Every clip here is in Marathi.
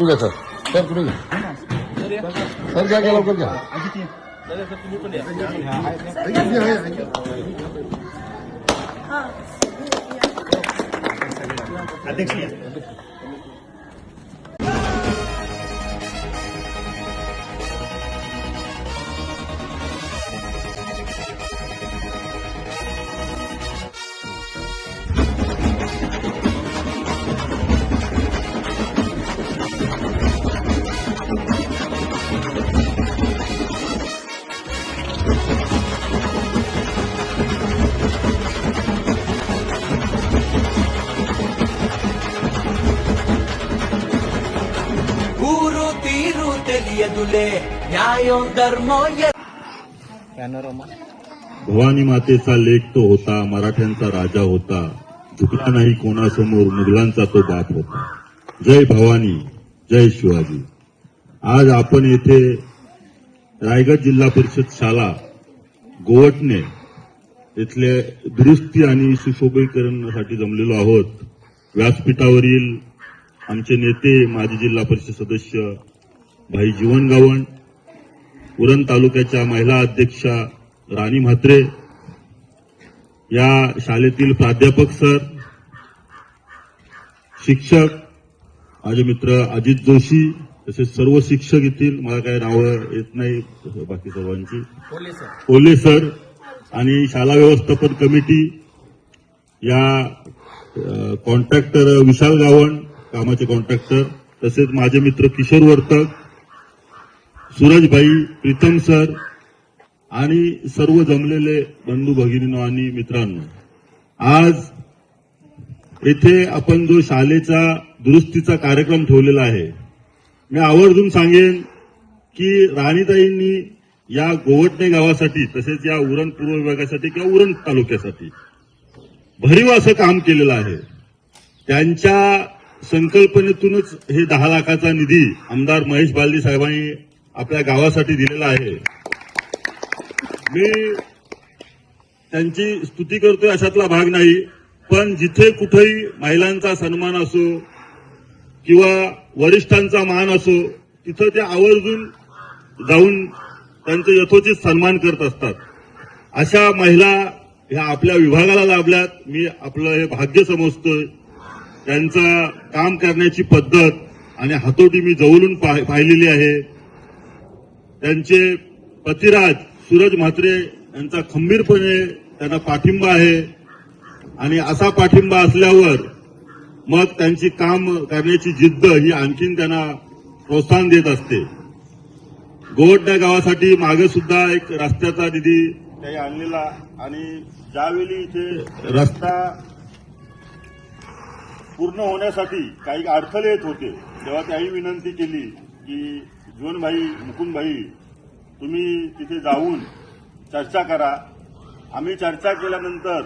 ठीक आहे सर. सर कुठे घ्या सर, घ्या घ्या लवकर घ्या. अध्यक्ष ಊರು ತೀರು ತಿಳಿಯದುಲೆ ನ್ಯಾಯೋ ಧರ್ಮೋ भवानी मातेचा लेख तो होता, मराठ्यांचा राजा होता, झुकला नाही कोणासमोर, मुघलांचा तो बाप होता. जय भवानी, जय शिवाजी. आज आपण येथे रायगड जिल्हा परिषद शाळा गोवटणे इथले दुरुस्ती आणि सुशोभीकरणासाठी जमलेलो आहोत. व्यासपीठावरील आमचे नेते माजी जिल्हा परिषद सदस्य भाई जीवन गावण, उरण तालुक्याच्या महिला अध्यक्षा राणी म्हात्रे, या शाळेतील प्राध्यापक सर, शिक्षक माझे मित्र अजित जोशी, तसेच सर्व शिक्षक येथील, मला काही नावं येत नाही बाकी सर्वांची, कोल्हे सर आणि शाळा व्यवस्थापन कमिटी, या कॉन्ट्रॅक्टर विशाल गावण, कामाचे कॉन्ट्रॅक्टर, तसेच माझे मित्र किशोर वर्तक, सूरजभाई, प्रीतम सर आणि सर्व जमलेले बंधू भगिनींनो आणि मित्रांनो, आज येथे आपण जो शाळेचा दुरुस्तीचा कार्यक्रम ठेवलेला आहे, मी आवर्जून सांगेन की राणीताईंनी या गोवटणे गावासाठी, तसेच या उरण पूर्व विभागासाठी किंवा उरण तालुक्यासाठी भरीव असं काम केलेलं आहे. त्यांच्या संकल्पनेतूनच हे 10 लाखाचा निधी आमदार महेश बालदी साहेबांनी आपल्या गावासाठी दिलेला आहे. मी त्यांची स्तुती करतोय अशातला भाग नाही, पण जिथे कुठेही महिलांचा सन्मान असो किंवा वरिष्ठांचा मान असो, तिथं ते आवर्जून जाऊन त्यांचं यथोचित सन्मान करत असतात. अशा महिला ह्या आपल्या विभागाला लाभल्यात. मी आपलं हे भाग्य समजतोय. त्यांचं काम करण्याची पद्धत आणि हातोटी मी जवळून पाहिलेली आहे. त्यांचे पतिराज सूरज म्हात्रे यांचा खंबीरपणे त्यांना पाठिंबा आहे आणि असा पाठिंबा असल्यावर मग त्यांची काम करण्याची जिद्द ही आणखीन त्यांना प्रोत्साहन देत असते. गोवटणे गावासाठी मागे सुद्धा एक रस्त्याचा निधी काही आणलेला, आणि ज्यावेळी इथे रस्ता पूर्ण होण्यासाठी काही अडथळे येत होते, तेव्हा त्याही विनंती केली की जीवनभाई, मुकुंदभाई, तुम्ही तिथे जाऊन चर्चा करा. आम्ही चर्चा केल्यानंतर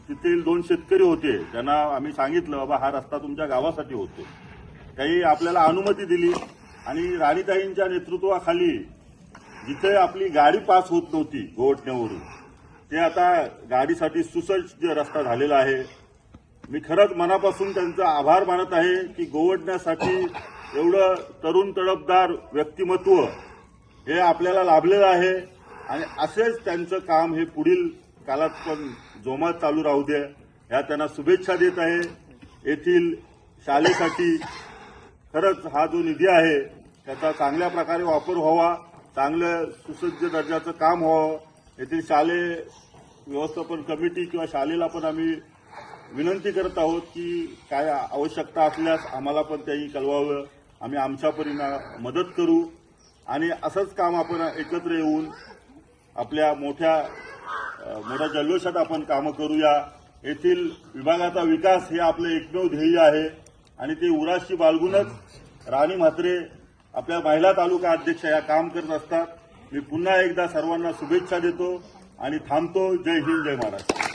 तिथील 2 शेतकरी होते, त्यांना आम्ही सांगितलं बाबा हा रस्ता तुमच्या गावासाठी होतो, काही आपल्याला अनुमती दिली आणि राणीताईंच्या नेतृत्वाखाली जिथे आपली गाडी पास होत नव्हती गोवटण्यावरून, ते आता गाडीसाठी सुसज्ज रस्ता झालेला आहे. मी खरंच मनापासून त्यांचा आभार मानत आहे की गोवटण्यासाठी एवढं तरुण तडफदार व्यक्तिमत्व हे आपल्याला लाभलेलं आहे आणि असेच त्यांचं काम हे पुढील काळात पण जोमात चालू राहू दे, ह्या त्यांना शुभेच्छा देत आहे. येथील शाळेसाठी खरंच हा जो निधी आहे त्याचा चांगल्या प्रकारे वापर व्हावा, चांगलं सुसज्ज दर्जाचं काम व्हावं. येथील शाळे व्यवस्थापन कमिटी किंवा शाळेला पण आम्ही विनंती करत आहोत की काय आवश्यकता असल्यास आम्हाला पण त्याही कळवावं, आम्ही आमच्या परीने मदत करू आणि असंच काम आपण एकत्र येऊन आपल्या मोठ्या जल्लोषात आपण कामं करूया. येथील विभागाचा विकास हे आपलं एकमेव ध्येय आहे आणि ते उराशी बाळगूनच राणी म्हात्रे आपल्या महिला तालुका अध्यक्ष या काम करत असतात. मी पुन्हा एकदा सर्वांना शुभेच्छा देतो आणि थांबतो. जय हिंद, जय महाराष्ट्र.